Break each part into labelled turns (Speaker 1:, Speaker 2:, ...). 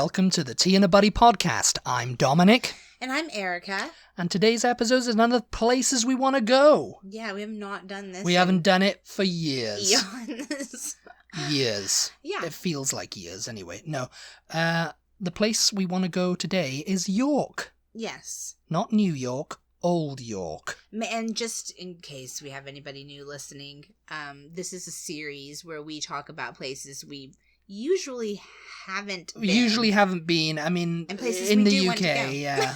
Speaker 1: welcome to the Tea and a Butty podcast. I'm Dominic.
Speaker 2: And I'm Erica.
Speaker 1: And today's episode is none of the places we want to go.
Speaker 2: Yeah, we have not done this.
Speaker 1: We haven't done it for years.
Speaker 2: Eons.
Speaker 1: Years.
Speaker 2: Yeah.
Speaker 1: It feels like years anyway. No. The place we want to go today is York.
Speaker 2: Yes.
Speaker 1: Not New York, Old York.
Speaker 2: And just in case we have anybody new listening, this is a series where we talk about places we usually haven't been.
Speaker 1: I mean,
Speaker 2: and places
Speaker 1: in
Speaker 2: we
Speaker 1: the
Speaker 2: do
Speaker 1: UK,
Speaker 2: want to go.
Speaker 1: yeah.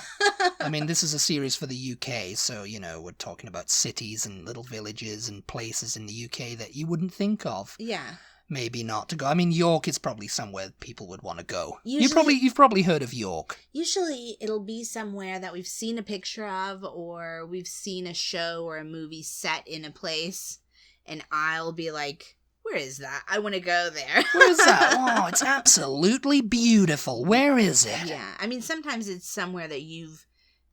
Speaker 1: I mean, this is a series for the UK, so, you know, we're talking about cities and little villages and places in the UK that you wouldn't think of.
Speaker 2: Yeah.
Speaker 1: Maybe not to go. I mean, York is probably somewhere people would want to go.
Speaker 2: Usually,
Speaker 1: You've probably heard of York.
Speaker 2: Usually it'll be somewhere that we've seen a picture of, or we've seen a show or a movie set in a place, and I'll be like, where is that? I want to go there.
Speaker 1: Where's that? Oh, it's absolutely beautiful. Where is it?
Speaker 2: Yeah. I mean, sometimes it's somewhere that you've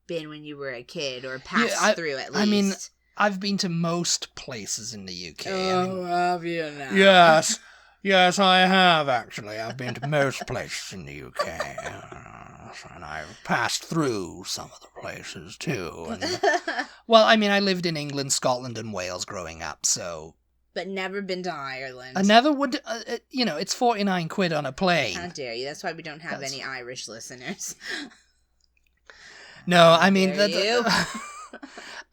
Speaker 2: been when you were a kid or passed through at least.
Speaker 1: I mean, I've been to most places in the UK.
Speaker 2: Have you now?
Speaker 1: Yes. Yes, I have, actually. I've been to most places in the UK. And I've passed through some of the places, too. And, well, I mean, I lived in England, Scotland, and Wales growing up, so...
Speaker 2: But never been to Ireland.
Speaker 1: I never would... it's 49 quid on a plane.
Speaker 2: How dare you? That's why we don't have any Irish listeners.
Speaker 1: No, I mean...
Speaker 2: You?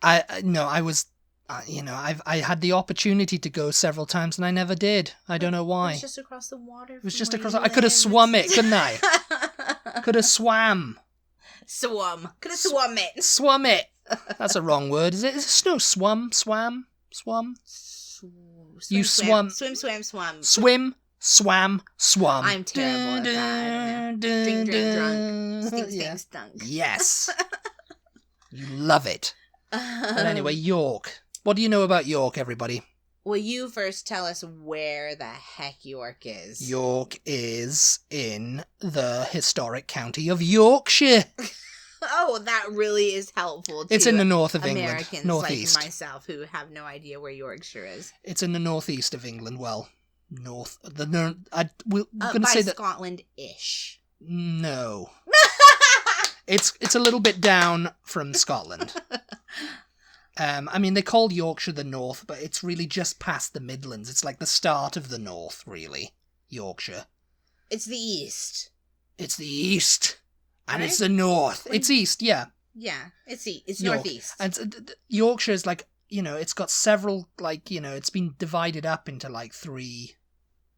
Speaker 1: I was... I had the opportunity to go several times and I never did. I don't know why.
Speaker 2: It was just across the water.
Speaker 1: It was just across... I could have swum it, couldn't I? Could have swam.
Speaker 2: Swum. Could have swum it.
Speaker 1: Swum it. That's a wrong word, is it? Is it no swum? Swam? You swum.
Speaker 2: Swim.
Speaker 1: Swim, swam, swum.
Speaker 2: I'm terrible at that. Drink, stunk.
Speaker 1: Yes. You love it. But anyway, York. What do you know about York, everybody?
Speaker 2: Well, you first tell us where the heck York is.
Speaker 1: York is in the historic county of Yorkshire.
Speaker 2: Oh, that really is helpful to
Speaker 1: It's in the north of
Speaker 2: Americans
Speaker 1: England. Northeast.
Speaker 2: like myself who have no idea where Yorkshire is.
Speaker 1: It's in the northeast of England. Well, north. We're going to
Speaker 2: By
Speaker 1: say that...
Speaker 2: Scotland-ish.
Speaker 1: No. It's a little bit down from Scotland. I mean, they call Yorkshire the north, but it's really just past the Midlands. It's like the start of the north, really. Yorkshire.
Speaker 2: It's the east.
Speaker 1: It's the east. And
Speaker 2: Right?
Speaker 1: it's the north. It's east, yeah.
Speaker 2: Yeah, it's York. Northeast.
Speaker 1: And Yorkshire is like, it's got several, it's been divided up into like three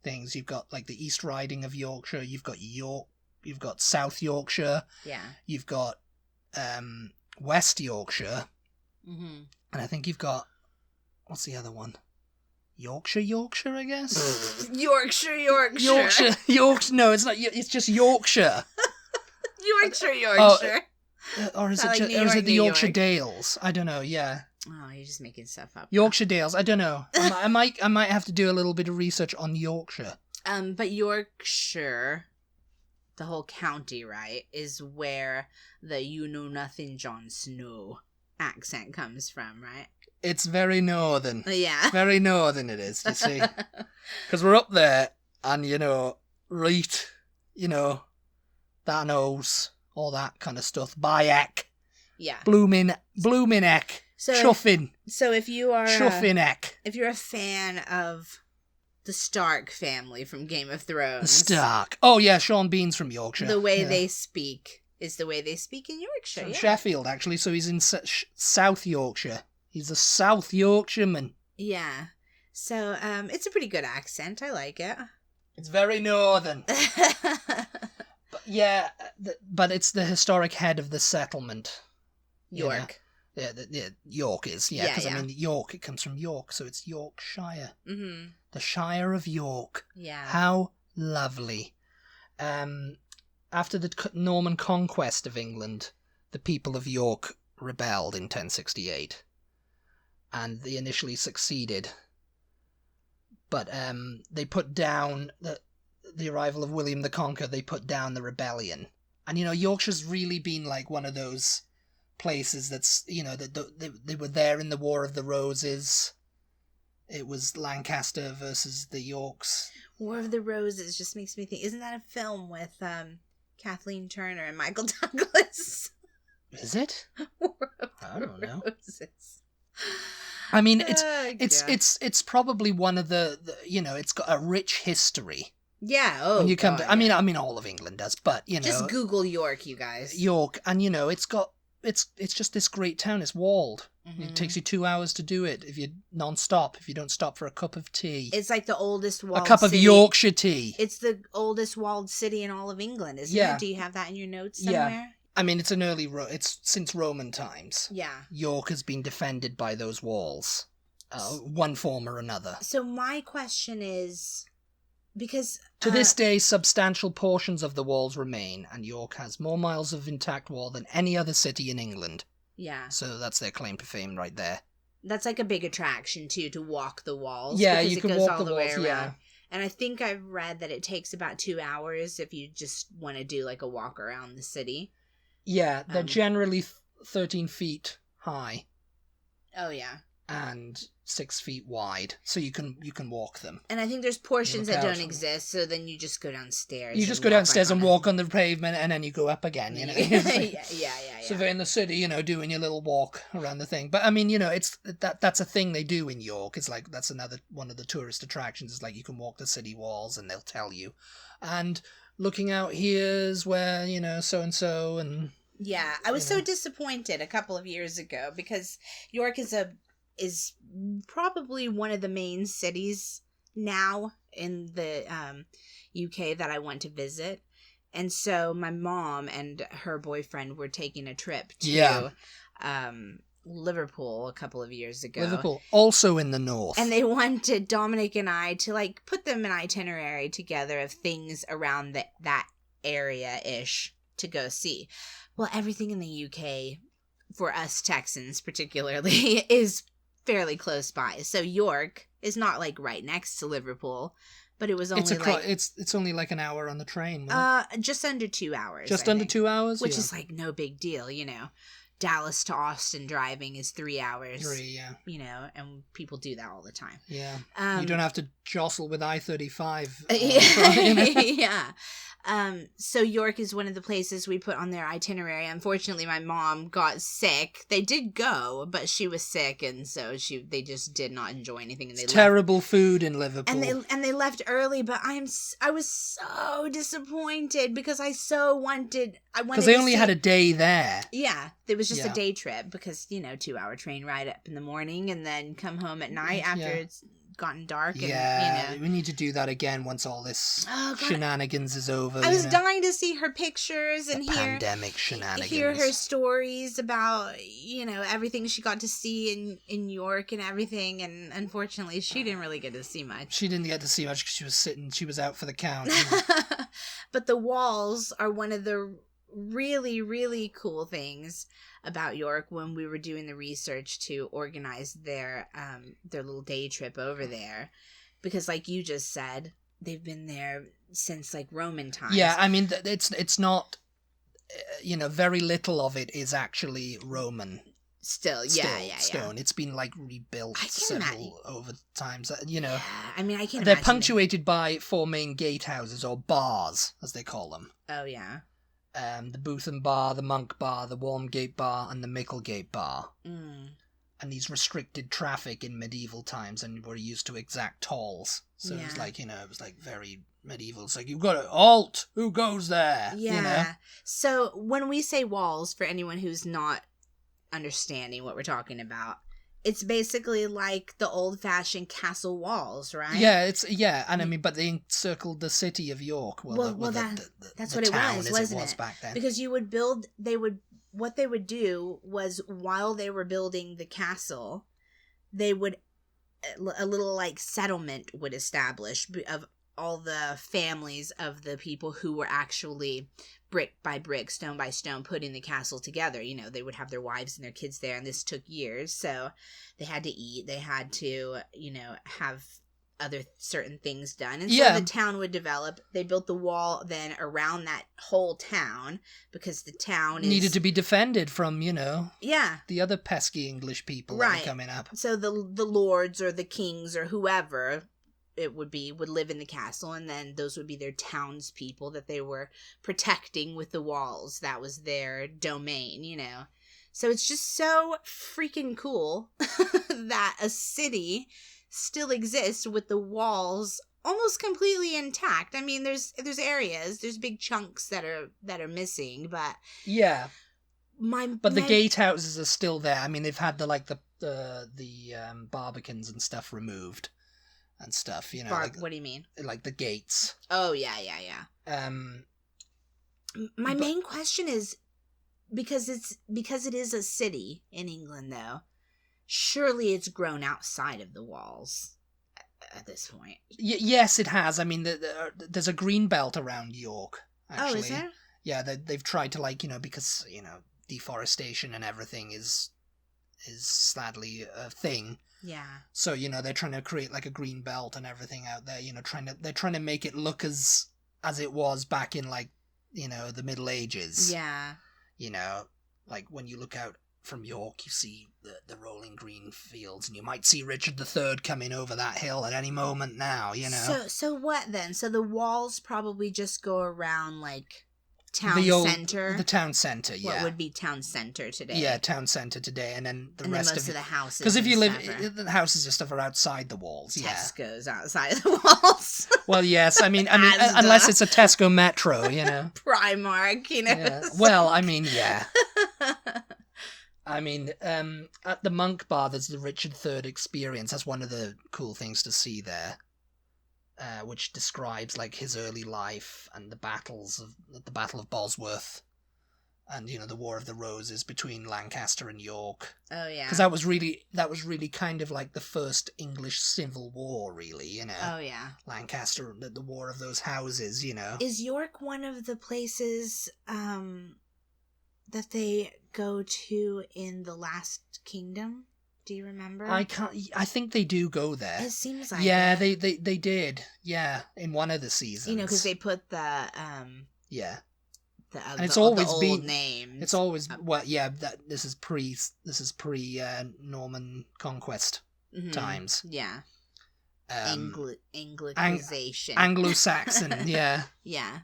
Speaker 1: things. You've got like the East Riding of Yorkshire. You've got York. You've got South Yorkshire.
Speaker 2: Yeah.
Speaker 1: You've got West Yorkshire.
Speaker 2: Mm-hmm.
Speaker 1: And I think you've got, what's the other one? Yorkshire, I guess?
Speaker 2: Yorkshire.
Speaker 1: Yorkshire. No, it's not. It's just Yorkshire.
Speaker 2: Yorkshire.
Speaker 1: Or is
Speaker 2: Sound
Speaker 1: it
Speaker 2: like
Speaker 1: or is it the
Speaker 2: New
Speaker 1: Yorkshire
Speaker 2: York.
Speaker 1: Dales? I don't know. Yeah,
Speaker 2: Oh, you're just making stuff up.
Speaker 1: Yorkshire Dales. I don't know. I might have to do a little bit of research on Yorkshire.
Speaker 2: But Yorkshire, the whole county, right, is where the you-know-nothing Jon Snow accent comes from, right?
Speaker 1: It's very northern.
Speaker 2: Yeah.
Speaker 1: Very northern it is, you see. Because we're up there, and, right, Thanos, all that kind of stuff. Bayek.
Speaker 2: Yeah.
Speaker 1: Bloomin' Eck. Chuffin.
Speaker 2: So if you are
Speaker 1: Chuffin Eck.
Speaker 2: if you're a fan of the Stark family from Game of Thrones,
Speaker 1: The Stark. Oh, yeah, Sean Bean's from Yorkshire.
Speaker 2: the way
Speaker 1: Yeah.
Speaker 2: they speak is the way they speak in Yorkshire.
Speaker 1: From
Speaker 2: Yeah.
Speaker 1: Sheffield, actually, so he's in South Yorkshire. He's a South Yorkshireman.
Speaker 2: Yeah. So it's a pretty good accent. I like it.
Speaker 1: It's very northern. But, yeah, but it's the historic head of the settlement.
Speaker 2: York.
Speaker 1: Yeah, York is, yeah, because, I mean, York, it comes from York, so it's Yorkshire.
Speaker 2: Mm-hmm.
Speaker 1: The Shire of York.
Speaker 2: Yeah.
Speaker 1: How lovely. After the Norman conquest of England, the people of York rebelled in 1068. And they initially succeeded. But they put down the arrival of William the Conqueror, they put down the rebellion. And, Yorkshire's really been like one of those places that's, they were there in the War of the Roses. It was Lancaster versus the Yorks.
Speaker 2: War of the Roses just makes me think, isn't that a film with Kathleen Turner and Michael Douglas.
Speaker 1: Is it?
Speaker 2: War of
Speaker 1: I don't know.
Speaker 2: Roses.
Speaker 1: I mean,
Speaker 2: God.
Speaker 1: it's probably one of the it's got a rich history.
Speaker 2: Yeah. Oh,
Speaker 1: when you come
Speaker 2: God,
Speaker 1: to, I mean, all of England does, but
Speaker 2: just Google York, you guys.
Speaker 1: York, and it's just this great town. It's walled.
Speaker 2: Mm-hmm.
Speaker 1: It takes you 2 hours to do it if you non-stop. If you don't stop for a cup of tea,
Speaker 2: It's like the oldest walled
Speaker 1: a cup of
Speaker 2: city.
Speaker 1: Yorkshire tea.
Speaker 2: It's the oldest walled city in all of England, isn't it? Do you have that in your notes somewhere?
Speaker 1: Yeah. I mean, it's it's since Roman times.
Speaker 2: Yeah.
Speaker 1: York has been defended by those walls, one form or another.
Speaker 2: So my question is, because
Speaker 1: to this day, substantial portions of the walls remain, and York has more miles of intact wall than any other city in England.
Speaker 2: Yeah.
Speaker 1: So that's their claim to fame right there.
Speaker 2: That's like a big attraction too, to walk the walls.
Speaker 1: Yeah,
Speaker 2: because
Speaker 1: you
Speaker 2: it
Speaker 1: can
Speaker 2: goes
Speaker 1: walk
Speaker 2: all
Speaker 1: the
Speaker 2: way
Speaker 1: walls.
Speaker 2: around.
Speaker 1: Yeah.
Speaker 2: And I think I've read that it takes about 2 hours if you just want to do like a walk around the city.
Speaker 1: Yeah, they're generally 13 feet high.
Speaker 2: Oh yeah.
Speaker 1: And 6 feet wide, so you can walk them.
Speaker 2: And I think there's portions that don't exist, so then you just go downstairs.
Speaker 1: You just go downstairs and walk on the pavement, and then you go up again. You know.
Speaker 2: yeah.
Speaker 1: So they're in the city, doing your little walk around the thing. But I mean, it's that's a thing they do in York. It's like that's another one of the tourist attractions. It's like you can walk the city walls, and they'll tell you. And looking out here's where so and so and.
Speaker 2: Yeah, I was so disappointed a couple of years ago because York is probably one of the main cities now in the UK that I want to visit. And so my mom and her boyfriend were taking a trip to Liverpool a couple of years ago.
Speaker 1: Liverpool, also in the north.
Speaker 2: And they wanted Dominic and I to put them an itinerary together of things around that area-ish to go see. Well, everything in the UK, for us Texans particularly, is fairly close by. So York is not right next to Liverpool, but it was only
Speaker 1: it's only like an hour on the train.
Speaker 2: Just under 2 hours.
Speaker 1: Just under 2 hours,
Speaker 2: which is no big deal, Dallas to Austin driving is 3 hours.
Speaker 1: 3, yeah.
Speaker 2: And people do that all the time.
Speaker 1: Yeah. You don't have to jostle with I-35.
Speaker 2: Yeah. So York is one of the places we put on their itinerary. Unfortunately, my mom got sick. They did go, but she was sick, and so they just did not enjoy anything. And they
Speaker 1: terrible food in Liverpool.
Speaker 2: And they left early, but I was so disappointed because I wanted
Speaker 1: because they only had a day there.
Speaker 2: Yeah, it was just a day trip because 2-hour train ride up in the morning and then come home at night after it's gotten dark. And,
Speaker 1: we need to do that again once all this shenanigans is over.
Speaker 2: I was dying to see her pictures and
Speaker 1: pandemic shenanigans.
Speaker 2: Hear her stories about everything she got to see in York and everything. And unfortunately, she didn't really get to see much.
Speaker 1: She didn't get to see much because she was out for the count.
Speaker 2: But the walls are one of the really, really cool things about York when we were doing the research to organize their little day trip over there, because like you just said, they've been there since Roman times.
Speaker 1: Yeah, I mean it's not very little of it is actually Roman.
Speaker 2: Still.
Speaker 1: Stone. It's been rebuilt several over times.
Speaker 2: Yeah, I mean, I can't.
Speaker 1: They're punctuated by 4 main gatehouses or bars, as they call them.
Speaker 2: Oh yeah.
Speaker 1: The Botham Bar, the Monk Bar, the Walmgate Bar, and the Micklegate Bar.
Speaker 2: Mm.
Speaker 1: And these restricted traffic in medieval times, and were used to exact tolls. So it was it was very medieval. It's you've got to halt. Who goes there?
Speaker 2: Yeah. So when we say walls, for anyone who's not understanding what we're talking about, it's basically like the old-fashioned castle walls, right?
Speaker 1: Yeah, and I mean, but they encircled the city of York.
Speaker 2: That's what it was, wasn't it?
Speaker 1: Back then.
Speaker 2: Because what they would do was, while they were building the castle, a little settlement would establish of all the families of the people who were actually brick by brick, stone by stone, putting the castle together. They would have their wives and their kids there, and this took years. So they had to eat. They had to, have other certain things done. And so the town would develop. They built the wall then around that whole town because the town
Speaker 1: needed to be defended from,
Speaker 2: the
Speaker 1: other pesky English people that were coming up.
Speaker 2: So the lords or the kings or whoever would live in the castle, and then those would be their townspeople that they were protecting with the walls. That was their domain, you know. So it's just so freaking cool that a city still exists with the walls almost completely intact. I mean, there's areas, there's big chunks that are missing, but
Speaker 1: yeah. But the gatehouses are still there. I mean, they've had the barbicans and stuff removed and stuff, you know.
Speaker 2: What do you mean?
Speaker 1: Like the gates.
Speaker 2: Oh, yeah. My main question is, because it is a city in England, though, surely it's grown outside of the walls at this point.
Speaker 1: Yes, it has. I mean, there's a green belt around York, actually.
Speaker 2: Oh, is there?
Speaker 1: Yeah, they've tried to, like, you know, because, you know, deforestation and everything is sadly a thing.
Speaker 2: Yeah.
Speaker 1: So, you know, they're trying to create like a green belt and everything out there, you know, they're trying to make it look as it was back in, like, you know, the Middle Ages.
Speaker 2: Yeah.
Speaker 1: You know, like when you look out from York, you see the rolling green fields, and you might see Richard III coming over that hill at any moment now, you know.
Speaker 2: So what then? So the walls probably just go around, like, town center?
Speaker 1: The town center, yeah.
Speaker 2: What would be town center today?
Speaker 1: Yeah, town center today, and then the
Speaker 2: and
Speaker 1: rest
Speaker 2: then most of the houses.
Speaker 1: Because if you live, the houses and stuff are outside the walls.
Speaker 2: Tesco's outside of the walls.
Speaker 1: Well, yes, I mean, unless it's a Tesco Metro, you know.
Speaker 2: Primark, you know.
Speaker 1: Yeah. Well, I mean, yeah. I mean, at the Monk Bar, there's the Richard III experience. That's one of the cool things to see there. Which describes, like, his early life and the Battle of Bosworth, and, you know, the War of the Roses between Lancaster and York.
Speaker 2: Oh yeah,
Speaker 1: because that was really kind of like the first English Civil War, really, you know.
Speaker 2: Oh yeah,
Speaker 1: Lancaster, the War of those houses, you know.
Speaker 2: Is York one of the places that they go to in The Last Kingdom? Do you remember?
Speaker 1: I think they do go there.
Speaker 2: It seems like
Speaker 1: they did. Yeah, in one of the seasons.
Speaker 2: You know, because they put the
Speaker 1: yeah.
Speaker 2: And
Speaker 1: it's always
Speaker 2: the old
Speaker 1: been
Speaker 2: names.
Speaker 1: It's always this is pre Norman conquest times.
Speaker 2: Yeah. Anglicization.
Speaker 1: Anglo-Saxon. Yeah.
Speaker 2: Yeah.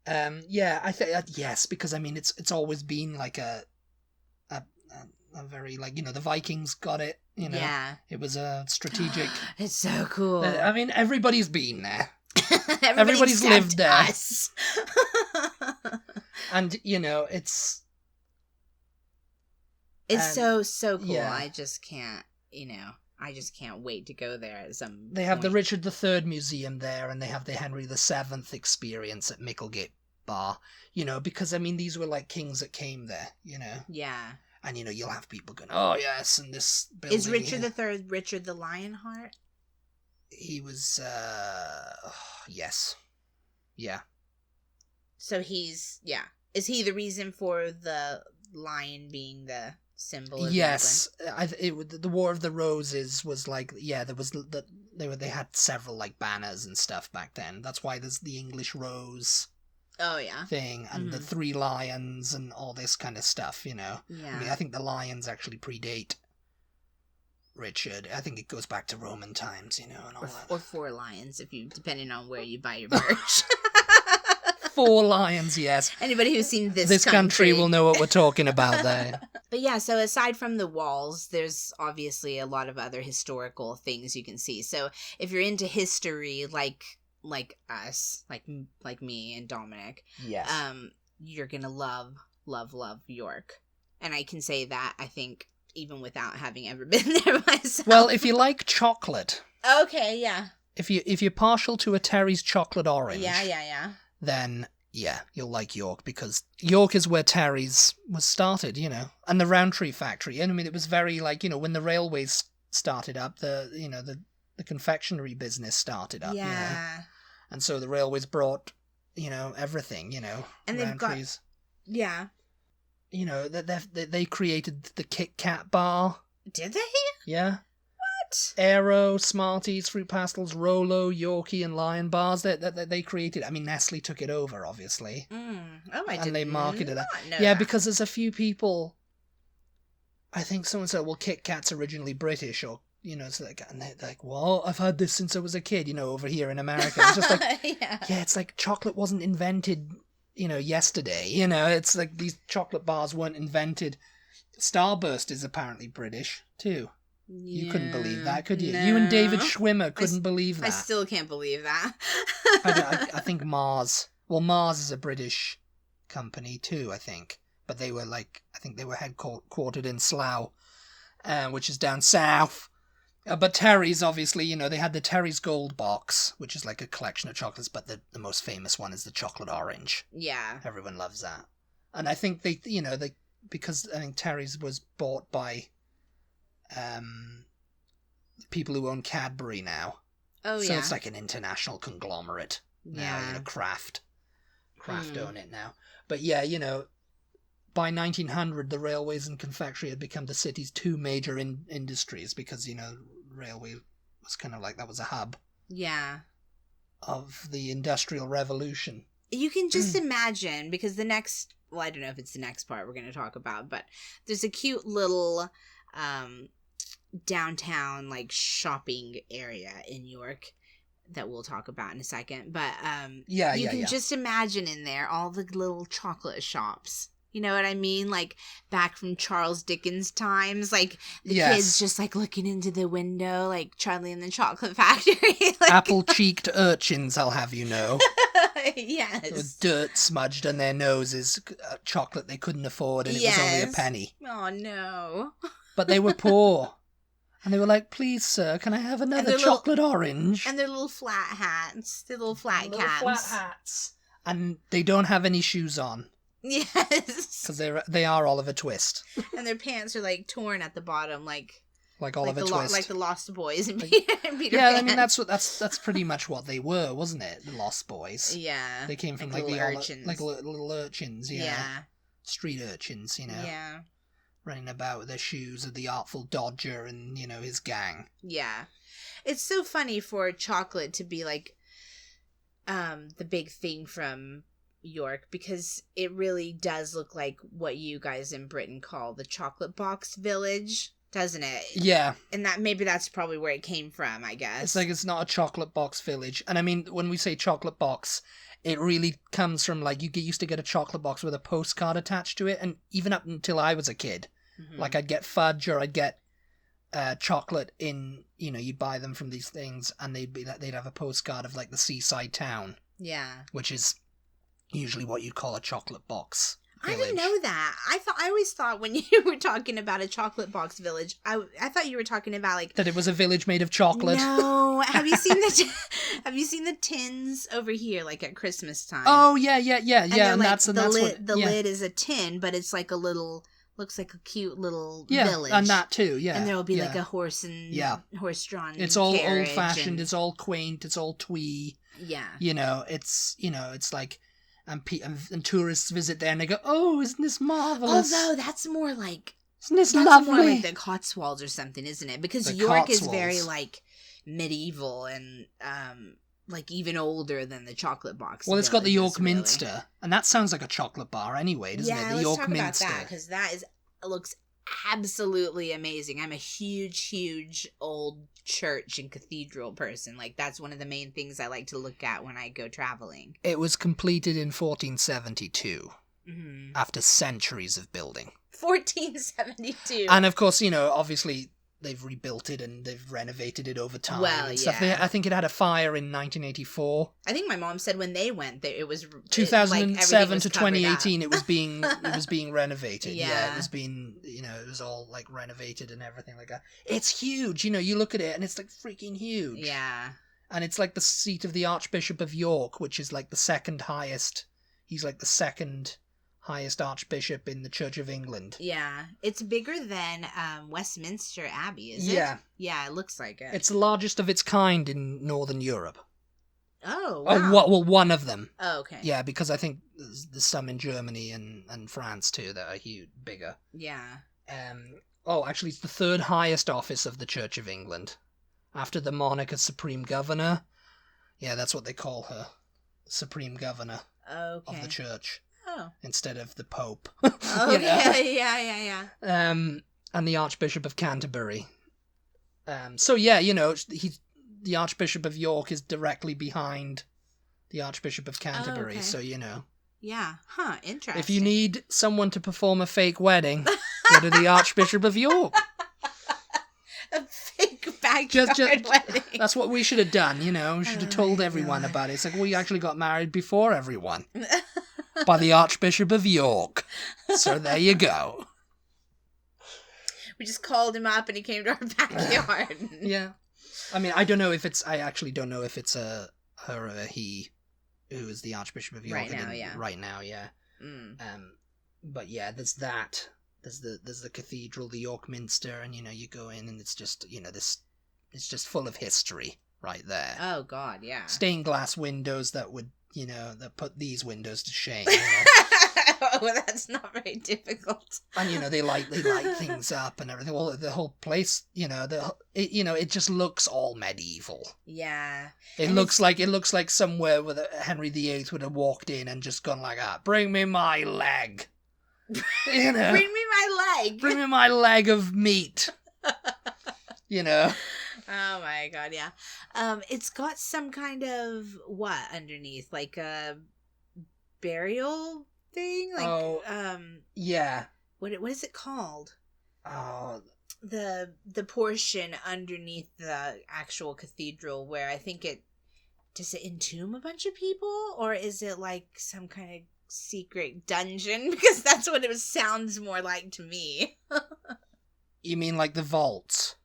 Speaker 1: Yeah. I think yes, because I mean it's always been like a very, like, you know, the Vikings got it, you know. Yeah. It was a strategic.
Speaker 2: It's so cool.
Speaker 1: I mean, everybody's been there. Everybody's lived there.
Speaker 2: Us.
Speaker 1: And, you know, it's
Speaker 2: so cool.
Speaker 1: Yeah.
Speaker 2: I just can't wait to go there at some
Speaker 1: They have the Richard III Museum there, and they have the Henry VII experience at Micklegate Bar, you know, because, I mean, these were, like, kings that came there, you know.
Speaker 2: Yeah.
Speaker 1: And, you know, you'll have people going, oh, yes, and this building...
Speaker 2: Is Richard III Richard the Lionheart?
Speaker 1: He was, yes. Yeah.
Speaker 2: So he's, yeah. Is he the reason for the lion being the symbol of
Speaker 1: Yes. The War of the Roses was like, yeah, there was... They had several, like, banners and stuff back then. That's why there's the English rose...
Speaker 2: Oh, yeah.
Speaker 1: Thing, and the 3 lions and all this kind of stuff, you know.
Speaker 2: Yeah.
Speaker 1: I mean, I think the lions actually predate Richard. I think it goes back to Roman times, you know, and all that.
Speaker 2: Or 4 lions, depending on where you buy your merch.
Speaker 1: 4 lions, yes.
Speaker 2: Anybody who's seen
Speaker 1: this country will know what we're talking about there.
Speaker 2: But yeah, so aside from the walls, there's obviously a lot of other historical things you can see. So if you're into history, like us, like me and Dominic,
Speaker 1: yes,
Speaker 2: you're gonna love York. And I can say that, I think, even without having ever been there myself.
Speaker 1: Well, if you like chocolate,
Speaker 2: okay, yeah,
Speaker 1: if you're partial to a Terry's chocolate orange,
Speaker 2: yeah,
Speaker 1: then yeah, you'll like York, because York is where Terry's was started, you know, and the Roundtree factory. And I mean, it was very, like, you know, when the railways started up, the confectionery business started up,
Speaker 2: yeah.
Speaker 1: You know? And so the railways brought, you know, everything, you know.
Speaker 2: And they've got, yeah.
Speaker 1: You know, they created the Kit Kat bar.
Speaker 2: Did they?
Speaker 1: Yeah.
Speaker 2: What?
Speaker 1: Aero, Smarties, Fruit Pastels, Rolo, Yorkie, and Lion bars. They created it. I mean, Nestle took it over, obviously.
Speaker 2: Oh, I didn't.
Speaker 1: And they marketed it.
Speaker 2: Know
Speaker 1: yeah,
Speaker 2: that.
Speaker 1: Because there's a few people. I think someone said, well, Kit Kat's originally British, or it's like, and they're like, well, I've had this since I was a kid, over here in America. It's just like,
Speaker 2: yeah.
Speaker 1: it's like chocolate wasn't invented, yesterday. It's like these chocolate bars weren't invented. Starburst is apparently British, too.
Speaker 2: Yeah,
Speaker 1: You couldn't believe that, could you?
Speaker 2: no.
Speaker 1: You and David Schwimmer couldn't believe that.
Speaker 2: I still can't believe that.
Speaker 1: I think Mars. Well, Mars is a British company too, I think. But they were I think they were headquartered in Slough, which is down south. But Terry's, obviously, they had the Terry's Gold Box, which is like a collection of chocolates, but the most famous one is the chocolate orange.
Speaker 2: Yeah.
Speaker 1: Everyone loves that. And I think because I think Terry's was bought by people who own Cadbury now.
Speaker 2: Oh,
Speaker 1: so
Speaker 2: yeah.
Speaker 1: it's like an international conglomerate now.
Speaker 2: Yeah.
Speaker 1: Kraft own it now. But yeah, by 1900, the railways and confectionery had become the city's two major industries because railway was kind of like that was a hub.
Speaker 2: Yeah.
Speaker 1: Of the Industrial Revolution.
Speaker 2: You can just imagine, because I don't know if it's the next part we're going to talk about, but there's a cute little downtown shopping area in York that we'll talk about in a second. But you can just imagine in there all the little chocolate shops. You know what I mean? Back from Charles Dickens' times, the kids just looking into the window, like Charlie and the Chocolate Factory.
Speaker 1: Apple-cheeked urchins, I'll have you know.
Speaker 2: Yes.
Speaker 1: With dirt smudged on their noses, chocolate they couldn't afford, and it was only a penny.
Speaker 2: Oh, no.
Speaker 1: But they were poor. And they were like, please, sir, can I have another chocolate orange?
Speaker 2: And their little flat hats. Their little flat caps.
Speaker 1: Flat hats. And they don't have any shoes on.
Speaker 2: Yes.
Speaker 1: Because they are Oliver Twist.
Speaker 2: And their pants are torn at the bottom, like
Speaker 1: Oliver Twist.
Speaker 2: Like the Lost Boys and Peter
Speaker 1: yeah,
Speaker 2: Pan.
Speaker 1: I mean that's pretty much what they were, wasn't it? The Lost Boys.
Speaker 2: Yeah.
Speaker 1: They came from
Speaker 2: little urchins.
Speaker 1: Little urchins, yeah.
Speaker 2: Yeah.
Speaker 1: Street urchins,
Speaker 2: Yeah.
Speaker 1: Running about with their shoes of the Artful Dodger and, his gang.
Speaker 2: Yeah. It's so funny for chocolate to be the big thing from York, because it really does look like what you guys in Britain call the chocolate box village, doesn't it?
Speaker 1: Yeah.
Speaker 2: And that's probably where it came from, I guess.
Speaker 1: It's not a chocolate box village. And I mean, when we say chocolate box, it really comes from you used to get a chocolate box with a postcard attached to it. And even up until I was a kid, I'd get fudge or I'd get chocolate in, you'd buy them from these things and they'd have a postcard of the seaside town.
Speaker 2: Yeah.
Speaker 1: Which is usually what you'd call a chocolate box village.
Speaker 2: I didn't know that. I always thought when you were talking about a chocolate box village, I thought you were talking about
Speaker 1: that it was a village made of chocolate.
Speaker 2: No, have you seen the tins over here at Christmas time?
Speaker 1: Oh yeah, and that's
Speaker 2: the lid is a tin, but it's looks like a cute little village.
Speaker 1: And that too, yeah.
Speaker 2: And there will be a horse and horse-drawn.
Speaker 1: It's all old-fashioned. It's all quaint. It's all twee.
Speaker 2: Yeah.
Speaker 1: It's like. And tourists visit there and they go, oh, isn't this marvelous?
Speaker 2: Although that's more
Speaker 1: isn't this lovely?
Speaker 2: More like the Cotswolds or something, isn't it? Because
Speaker 1: the
Speaker 2: York
Speaker 1: Cotswolds.
Speaker 2: is very medieval and even older than the chocolate box.
Speaker 1: Well, it's got the York
Speaker 2: really.
Speaker 1: Minster, and that sounds like a chocolate bar anyway, doesn't it? The York Minster.
Speaker 2: About that, because that looks absolutely amazing. I'm a huge old church and cathedral person. That's one of the main things I like to look at when I go traveling.
Speaker 1: It was completed in 1472 after centuries of building.
Speaker 2: 1472.
Speaker 1: And of course, obviously they've rebuilt it and they've renovated it over time.
Speaker 2: Well,
Speaker 1: and stuff.
Speaker 2: yeah.
Speaker 1: I think it had a fire in 1984.
Speaker 2: I think my mom said when they went, it was
Speaker 1: 2007 to 2018.
Speaker 2: Up.
Speaker 1: It was being renovated.
Speaker 2: Yeah.
Speaker 1: It was being it was all renovated and everything like that. It's huge. You look at it and it's freaking huge.
Speaker 2: Yeah.
Speaker 1: And it's the seat of the Archbishop of York, which is the second highest. He's the second highest archbishop in the Church of England.
Speaker 2: Yeah. It's bigger than Westminster Abbey, is it?
Speaker 1: Yeah.
Speaker 2: Yeah, it looks like it.
Speaker 1: It's the largest of its kind in Northern Europe.
Speaker 2: Oh, wow.
Speaker 1: One of them.
Speaker 2: Oh, okay.
Speaker 1: Yeah, because I think there's some in Germany and France too that are huge, bigger.
Speaker 2: Yeah.
Speaker 1: Actually, it's the third highest office of the Church of England. After the monarch as Supreme Governor. Yeah, that's what they call her. The Supreme Governor of the Church.
Speaker 2: Oh.
Speaker 1: Instead of the Pope.
Speaker 2: Oh, yeah.
Speaker 1: And the Archbishop of Canterbury. So yeah, the Archbishop of York is directly behind the Archbishop of Canterbury.
Speaker 2: okay.
Speaker 1: So
Speaker 2: Yeah. Huh. Interesting.
Speaker 1: if you need someone to perform a fake wedding, go to the Archbishop of York.
Speaker 2: A fake backyard wedding.
Speaker 1: That's what we should have done. We should have told everyone
Speaker 2: God.
Speaker 1: about it. It's like we actually got married before everyone by the Archbishop of York. So there you go.
Speaker 2: We just called him up and he came to our backyard.
Speaker 1: Yeah. I mean, I actually don't know if it's a her or a he who is the Archbishop of York. Right now, yeah.
Speaker 2: Mm.
Speaker 1: But yeah, there's that. There's the cathedral, the York Minster, and you go in and it's just it's just full of history right there.
Speaker 2: Oh God, yeah.
Speaker 1: Stained glass windows that would that put these windows to shame.
Speaker 2: Well, that's not very difficult.
Speaker 1: And they light things up and everything. Well, the whole place, it just looks all medieval.
Speaker 2: Yeah.
Speaker 1: It looks like somewhere where Henry VIII would have walked in and just gone like that. Bring me my leg.
Speaker 2: Bring me my leg.
Speaker 1: Bring me my leg of meat.
Speaker 2: Oh my God, yeah. It's got some kind of what underneath, like a burial thing,
Speaker 1: yeah.
Speaker 2: What is it called?
Speaker 1: Oh,
Speaker 2: the portion underneath the actual cathedral where I think does it entomb a bunch of people, or is it like some kind of secret dungeon? Because that's what it sounds more like to me.
Speaker 1: You mean like the vaults?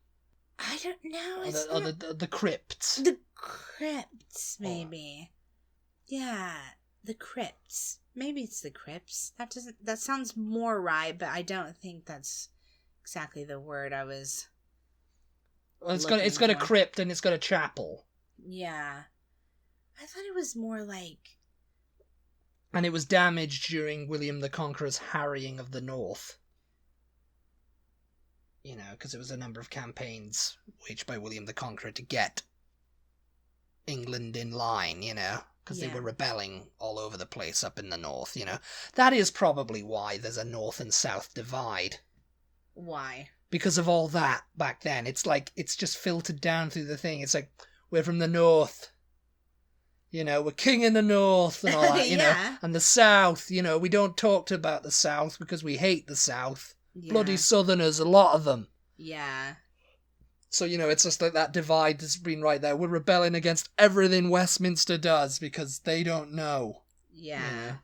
Speaker 2: I don't know.
Speaker 1: Or the crypts.
Speaker 2: The crypts, maybe. Yeah, the crypts. Maybe it's the crypts. That sounds more right, but I don't think that's exactly the word I was.
Speaker 1: Well, it's got a crypt and it's got a chapel.
Speaker 2: Yeah, I thought it was more like.
Speaker 1: And it was damaged during William the Conqueror's harrying of the north. Because it was a number of campaigns waged by William the Conqueror to get England in line, because they were rebelling all over the place up in the north, That is probably why there's a north and south divide.
Speaker 2: Why?
Speaker 1: Because of all that back then. It's like, it's just filtered down through the thing. It's like, we're from the north. We're king in the north and all that,
Speaker 2: Yeah.
Speaker 1: And the south, we don't talk about the south because we hate the south.
Speaker 2: Yeah.
Speaker 1: Bloody southerners, a lot of them.
Speaker 2: Yeah.
Speaker 1: So, it's just like that divide that's been right there. We're rebelling against everything Westminster does because they don't know.
Speaker 2: Yeah.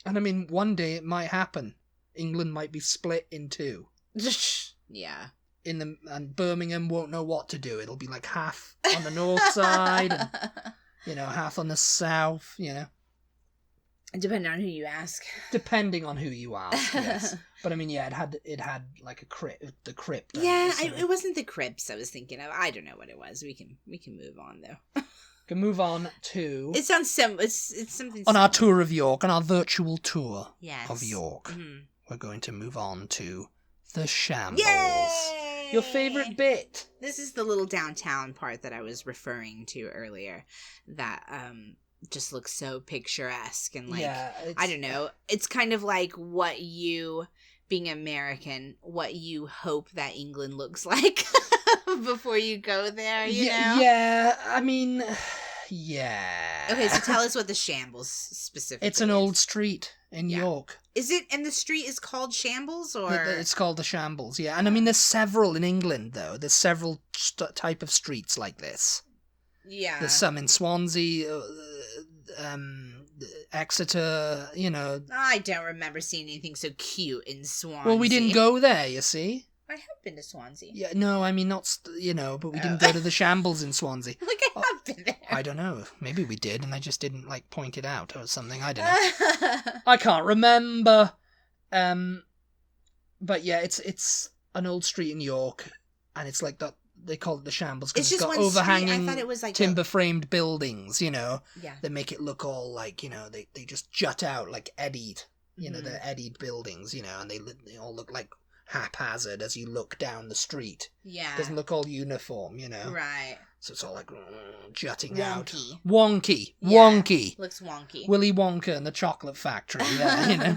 Speaker 1: And I mean, one day it might happen. England might be split in two.
Speaker 2: Yeah.
Speaker 1: And Birmingham won't know what to do. It'll be like half on the north side and, half on the south,
Speaker 2: Depending on who you ask.
Speaker 1: Depending on who you ask, yes. But I mean, yeah, it had like the crypt.
Speaker 2: Yeah, it wasn't the crypts I was thinking of. I don't know what it was. We can move on though.
Speaker 1: Can move on to.
Speaker 2: It sounds it's something.
Speaker 1: On our tour of York, on our virtual tour of York, we're going to move on to the Shambles.
Speaker 2: Yay!
Speaker 1: Your favorite bit.
Speaker 2: This is the little downtown part that I was referring to earlier. That just looks so picturesque and like I don't know. It's kind of like what you, being American, what you hope that England looks like before you go there. You know?
Speaker 1: Yeah. I mean, yeah.
Speaker 2: Okay, so tell us what the Shambles specifically.
Speaker 1: It's an old street in York.
Speaker 2: Is it? And the street is called Shambles, or
Speaker 1: it's called the Shambles? Yeah, and I mean, there's several in England though. There's several type of streets like this.
Speaker 2: Yeah.
Speaker 1: There's some in Swansea, Exeter,
Speaker 2: I don't remember seeing anything so cute in Swansea.
Speaker 1: Well, we didn't go there, you see.
Speaker 2: I have been to Swansea.
Speaker 1: Yeah, no, I mean, not, but we didn't go to the Shambles in Swansea.
Speaker 2: Like, I have been there.
Speaker 1: I don't know. Maybe we did, and I just didn't, point it out or something. I don't know. I can't remember. But yeah, it's an old street in York, and it's like that. They call it the Shambles because it's got overhanging timber-framed buildings, that make it look all like, they just jut out like eddied, they're eddied buildings, and they all look like haphazard as you look down the street. Yeah. It doesn't look all uniform,
Speaker 2: Right.
Speaker 1: So it's all like jutting
Speaker 2: wonky.
Speaker 1: out. Wonky.
Speaker 2: Yeah.
Speaker 1: Wonky.
Speaker 2: Looks wonky.
Speaker 1: Willy Wonka and the Chocolate Factory, yeah,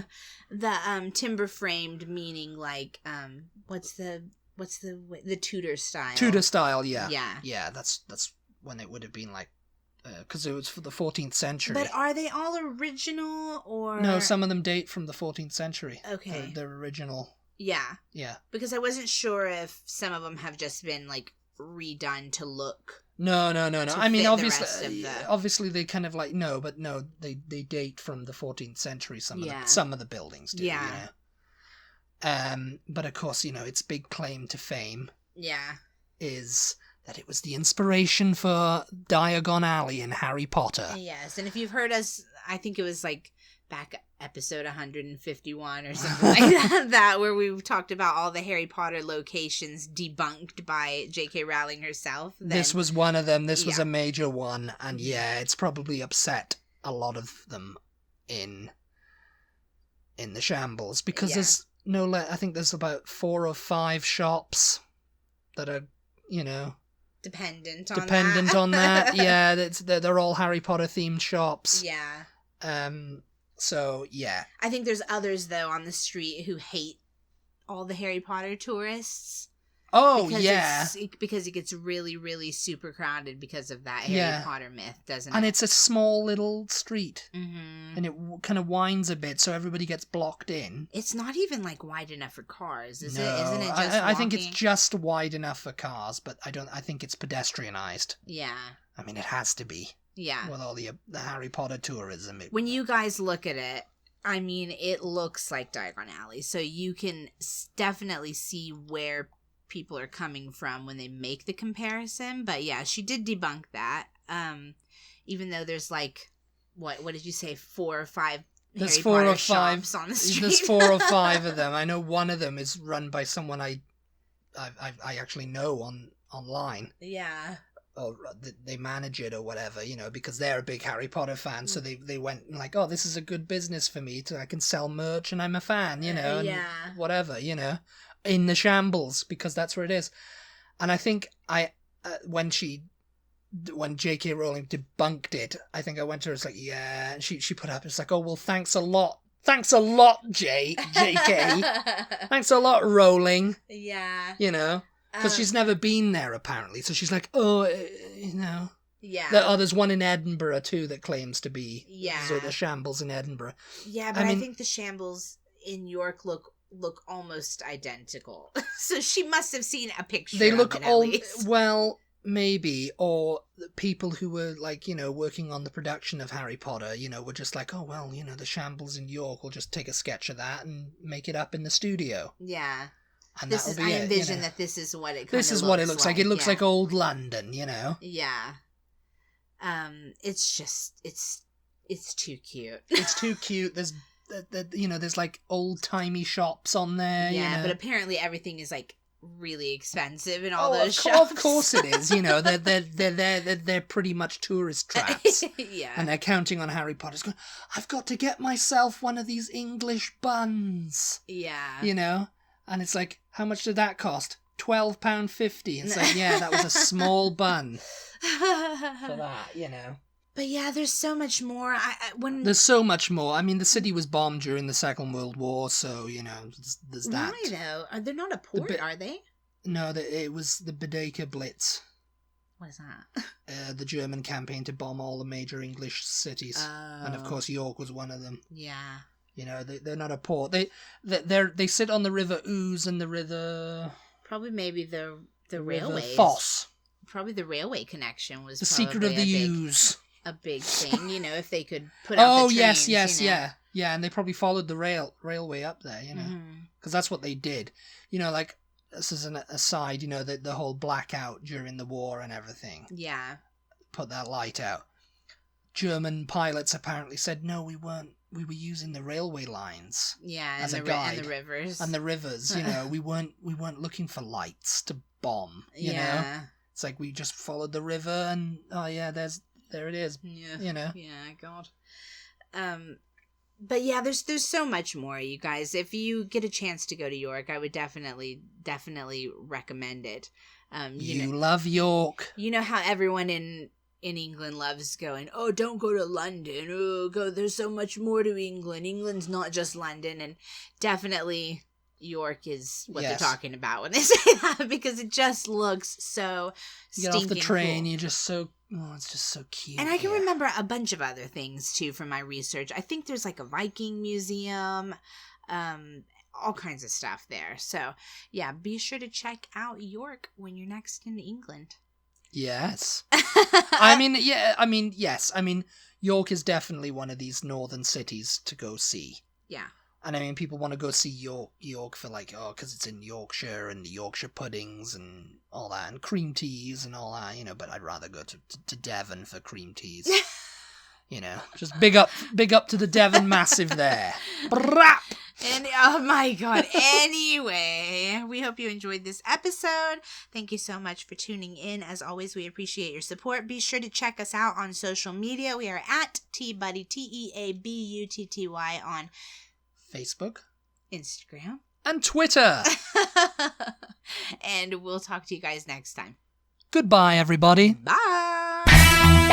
Speaker 2: The timber-framed meaning like, what's what's the Tudor style?
Speaker 1: Tudor style, yeah.
Speaker 2: Yeah.
Speaker 1: Yeah, that's when it would have been like, because it was for the 14th century.
Speaker 2: But are they all original or?
Speaker 1: No, some of them date from the 14th century.
Speaker 2: Okay.
Speaker 1: They're original.
Speaker 2: Yeah.
Speaker 1: Yeah.
Speaker 2: Because I wasn't sure if some of them have just been like redone to look.
Speaker 1: No. I mean,
Speaker 2: fit
Speaker 1: obviously they kind of like they date from the 14th century. Some of the buildings do.
Speaker 2: Yeah.
Speaker 1: You know? But of course, its big claim to fame.
Speaker 2: Yeah.
Speaker 1: Is that it was the inspiration for Diagon Alley in Harry Potter.
Speaker 2: Yes, and if you've heard us, I think it was like back episode 151 or something like that, where we talked about all the Harry Potter locations debunked by J.K. Rowling herself.
Speaker 1: This was one of them. This was a major one, and it's probably upset a lot of them in the shambles, because there's I think there's about 4 or 5 shops that are,
Speaker 2: dependent
Speaker 1: on that. Yeah, they're all Harry Potter themed shops.
Speaker 2: Yeah.
Speaker 1: So yeah,
Speaker 2: I think there's others though on the street who hate all the Harry Potter tourists.
Speaker 1: Oh,
Speaker 2: because it gets really, really super crowded because of that Harry Potter myth, doesn't it?
Speaker 1: And it's a small little street.
Speaker 2: Mm-hmm.
Speaker 1: And it kind of winds a bit, so everybody gets blocked in.
Speaker 2: It's not even, like, wide enough for cars, is it?
Speaker 1: No,
Speaker 2: Isn't it just
Speaker 1: I think it's just wide enough for cars, but I think it's pedestrianized.
Speaker 2: Yeah. I
Speaker 1: mean, it has to be.
Speaker 2: Yeah.
Speaker 1: With all the Harry Potter tourism.
Speaker 2: When you guys look at it, I mean, it looks like Diagon Alley, so you can definitely see where people are coming from when they make the comparison. But yeah, she did debunk that. Even though there's like what did you say, 4 or 5
Speaker 1: there's
Speaker 2: Harry
Speaker 1: 4
Speaker 2: Potter
Speaker 1: or 5
Speaker 2: shops on the street?
Speaker 1: There's 4 or 5 of them. I know one of them is run by someone I actually know online.
Speaker 2: Yeah.
Speaker 1: Or they manage it or whatever, because they're a big Harry Potter fan, so they went like, oh, this is a good business for me, I can sell merch and I'm a fan, and whatever, in the shambles, because that's where it is. And I think when J.K. Rowling debunked it, I think I went to her, it's like, yeah, and she put up, it's like, oh, well, thanks a lot, J.K. Thanks a lot, Rowling.
Speaker 2: Yeah.
Speaker 1: Because she's never been there, apparently. So she's like, oh,
Speaker 2: Yeah.
Speaker 1: There's one in Edinburgh, too, that claims to be.
Speaker 2: Yeah.
Speaker 1: So the shambles in Edinburgh.
Speaker 2: Yeah, but I think the shambles in York look almost identical. So she must have seen a picture
Speaker 1: They look
Speaker 2: of it, at least.
Speaker 1: Well, maybe. Or the people who were, like, working on the production of Harry Potter, were just like, oh, well, the shambles in York, we'll just take a sketch of that and make it up in the studio.
Speaker 2: Yeah.
Speaker 1: And
Speaker 2: I envision that this is what it kind of
Speaker 1: This is what it looks like. It looks like old London,
Speaker 2: Yeah. It's just, it's too cute.
Speaker 1: It's too cute. There's like old-timey shops on there.
Speaker 2: Yeah, but apparently everything is like really expensive in all those shops.
Speaker 1: Of course it is. They're pretty much tourist traps.
Speaker 2: Yeah.
Speaker 1: And they're counting on Harry Potter's going, I've got to get myself one of these English buns.
Speaker 2: Yeah.
Speaker 1: And it's like, how much did that cost? £12.50. It's like, yeah, that was a small bun for that,
Speaker 2: But yeah, there's so much more.
Speaker 1: There's so much more. I mean, the city was bombed during the Second World War, so, there's that.
Speaker 2: Why, though? They're not a port, are they?
Speaker 1: No, it was the Baedeker Blitz.
Speaker 2: What is that?
Speaker 1: The German campaign to bomb all the major English cities.
Speaker 2: Oh.
Speaker 1: And, of course, York was one of them.
Speaker 2: Yeah.
Speaker 1: They're not a port. They sit on the River Ouse and the River...
Speaker 2: Probably maybe the railway.
Speaker 1: Foss.
Speaker 2: Probably the railway connection was
Speaker 1: the secret of the Ouse.
Speaker 2: A big thing, if they could put out the trains,
Speaker 1: yeah. Yeah, and they probably followed the railway up there, because that's what they did. Like, this is an aside, the whole blackout during the war and everything.
Speaker 2: Yeah.
Speaker 1: Put that light out. German pilots apparently said, no, we weren't. We were using the railway lines.
Speaker 2: Yeah,
Speaker 1: as a guide.
Speaker 2: And the rivers.
Speaker 1: And the rivers, we weren't looking for lights to bomb, you know? It's like we just followed the river and, oh yeah, there it is.
Speaker 2: Yeah. Yeah, God. But yeah, there's so much more, you guys. If you get a chance to go to York, I would definitely recommend it.
Speaker 1: You love York.
Speaker 2: You know how everyone in England loves going, oh, don't go to London. Oh, there's so much more to England. England's not just London. And definitely York is what
Speaker 1: Yes.
Speaker 2: they're talking about when they say that, because it just looks so
Speaker 1: You get
Speaker 2: stinking
Speaker 1: off the train,
Speaker 2: cool.
Speaker 1: you're just so... Oh, it's just so cute.
Speaker 2: And I can
Speaker 1: here.
Speaker 2: remember a bunch of other things, too, from my research. I think there's, like, a Viking museum, all kinds of stuff there. So, yeah, be sure to check out York when you're next in England.
Speaker 1: Yes. Yes. York is definitely one of these northern cities to go see.
Speaker 2: Yeah.
Speaker 1: And I mean, people want to go see York for like, because it's in Yorkshire and the Yorkshire puddings and all that, and cream teas and all that, but I'd rather go to Devon for cream teas. Just big up to the Devon Massive there. Brap!
Speaker 2: And oh my god. Anyway, we hope you enjoyed this episode. Thank you so much for tuning in. As always, we appreciate your support. Be sure to check us out on social media. We are at TButty, TEABUTTY on
Speaker 1: Facebook,
Speaker 2: Instagram,
Speaker 1: and Twitter.
Speaker 2: And we'll talk to you guys next time.
Speaker 1: Goodbye, everybody.
Speaker 2: Bye.